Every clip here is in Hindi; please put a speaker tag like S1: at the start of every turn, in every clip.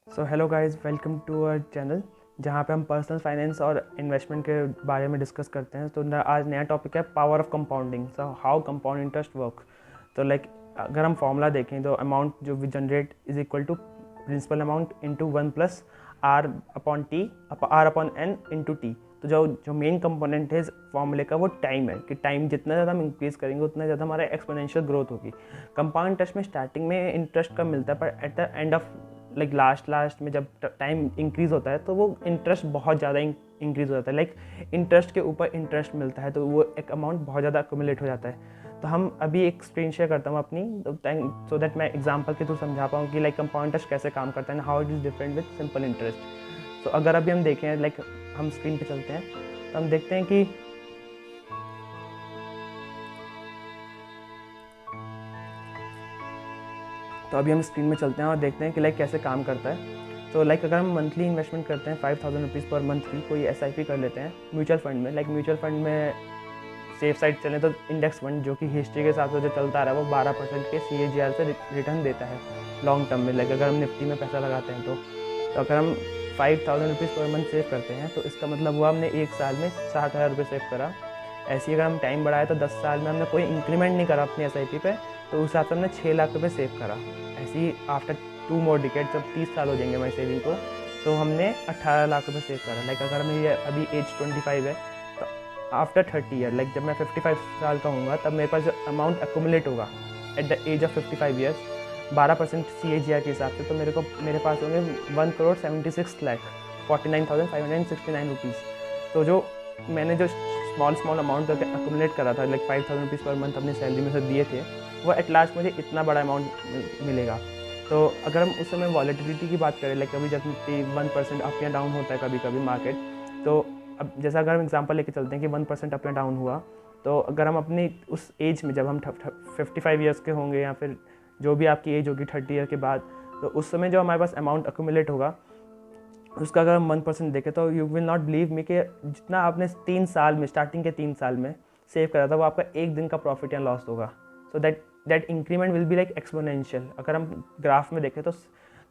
S1: So hello guys, welcome to our channel जहाँ पे हम पर्सनल फाइनेंस और इन्वेस्टमेंट के बारे में डिस्कस करते हैं। तो आज नया टॉपिक है power of compounding. So how compound interest work. तो अगर हम फॉर्मूला देखें तो अमाउंट जो we generate is equal to principal amount into 1 plus R upon T R upon N into T. तो जो मेन कंपोनेंट है इस फॉर्मूले का वो टाइम है कि टाइम जितना ज़्यादा हम इंक्रीज़ करेंगे उतना ज़्यादा हमारा एक्सपोनेंशियल ग्रोथ होगी। कंपाउंड इंटरेस्ट में स्टार्टिंग में इंटरेस्ट कम मिलता है, पर at the end of last में जब टाइम इंक्रीज़ होता है तो वो इंटरेस्ट बहुत ज़्यादा इंक्रीज़ हो जाता है। इंटरेस्ट के ऊपर इंटरेस्ट मिलता है तो वो एक अमाउंट बहुत ज़्यादा अक्यूमुलेट हो जाता है। तो हम अभी एक स्क्रीन शेयर करता हूँ अपनी, सो दैट मैं एग्जांपल के थ्रू समझा पाऊँ कि कंपाउंड इंटरेस्ट कैसे काम करता है, how it is different with simple interest. तो अगर अभी हम देखें हम स्क्रीन पे चलते हैं तो हम देखते हैं कि तो अभी हम स्क्रीन में चलते हैं और देखते हैं कि कैसे काम करता है। तो अगर हम मंथली इन्वेस्टमेंट करते हैं 5000 रुपीज़ पर मंथ की कोई SIP कर लेते हैं म्यूचुअल फंड में, म्यूचुअल फंड में सेफ साइड चलें तो इंडेक्स फंड जो कि हिस्ट्री के हिसाब से जो चलता रहा है वो 12% के CAGR से रिटर्न देता है लॉन्ग टर्म में। अगर हम निफ्टी में पैसा लगाते हैं तो अगर हम 5000 रुपीज़ पर मंथ सेव करते हैं तो इसका मतलब हुआ हमने एक साल में 60,000 रुपये सेव करा। ऐसे ही अगर हम टाइम बढ़ाए तो 10 साल में हमने कोई इंक्रीमेंट नहीं करा अपनी SIP पे तो उस हिसाब से हमने 6 लाख रुपये सेव करा। ऐसे ही आफ्टर 2 मोर डिकेड जब 30 साल हो जाएंगे हमारी सेविंग को तो हमने 18 लाख रुपये सेव करा। अगर मेरी अभी एज 25 है तो आफ्टर 30 ईयर जब मैं 55 साल का हूँगा तब मेरे पास जो अमाउंट एक्यूमुलेट होगा at the age of 55 years 12% CAGR के हिसाब से तो मेरे पास होंगे 1,76,49,569 रुपीज़। तो जो मैंने जो स्मॉल अमाउंट करके अक्यूमुलेट करा था 5000 रुपीज़ पर मंथ अपनी सैलरी में से दिए थे वो एट लास्ट मुझे इतना बड़ा अमाउंट मिलेगा। तो अगर हम उस समय वॉलेटिलिटी की बात करें कभी जब 1% अप या डाउन होता है कभी कभी मार्केट, तो अब जैसा अगर हम एग्जांपल लेके चलते हैं कि 1% अप या डाउन हुआ तो अगर हम अपनी उस एज में जब हम 55 ईयर्स के होंगे या फिर जो भी आपकी एज होगी 30 ईयर के बाद, तो उस समय जो हमारे पास अमाउंट अक्यूमुलेट होगा उसका अगर हम 1% देखें तो you will not believe me कि जितना आपने 3 साल में स्टार्टिंग के 3 साल में सेव करा था वो आपका एक दिन का प्रॉफिट या लॉस होगा। So that increment will be exponential. अगर हम ग्राफ में देखें तो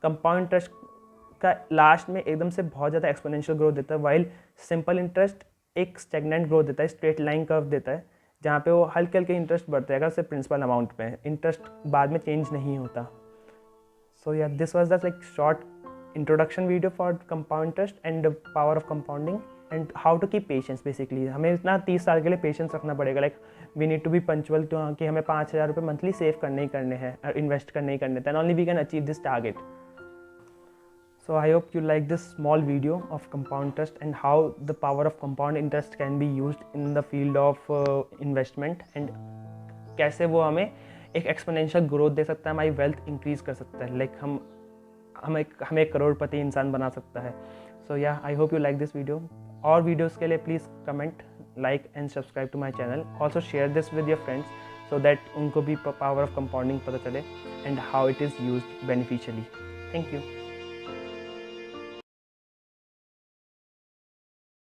S1: कंपाउंड इंटरेस्ट का लास्ट में एकदम से बहुत ज़्यादा एक्सपोनेंशियल ग्रोथ देता है, वाइल सिंपल इंटरेस्ट एक स्टेगनेंट ग्रोथ देता है, स्ट्रेट लाइन कर्व देता है जहाँ पे वो हल्के हल्के इंटरेस्ट बढ़ते हैं अगर सिर्फ प्रिंसिपल अमाउंट पे इंटरेस्ट बाद में चेंज नहीं होता। So yeah, this was the short introduction video for compound interest and the power of compounding and how to keep patience basically। हमें इतना 30 साल के लिए पेशेंस रखना पड़ेगा। We need to be punctual तो कि हमें 5,000 रुपये मंथली सेव करने ही करने हैं और इन्वेस्ट करने ही करने, then only we can achieve this target. So I hope you like this small video of compound interest and how the power of compound interest can be used in the field of investment and कैसे वो हमें एक एक्सपोनेंशियल ग्रोथ दे सकता है, हमारी वेल्थ इंक्रीज कर सकता है, हमें एक करोड़पति इंसान बना सकता है। सो या I hope you like this video. और वीडियोस के लिए please comment, like and subscribe to my channel. Also share this with your friends so that उनको भी पावर ऑफ कंपाउंडिंग पता चले and how it is used beneficially. Thank you.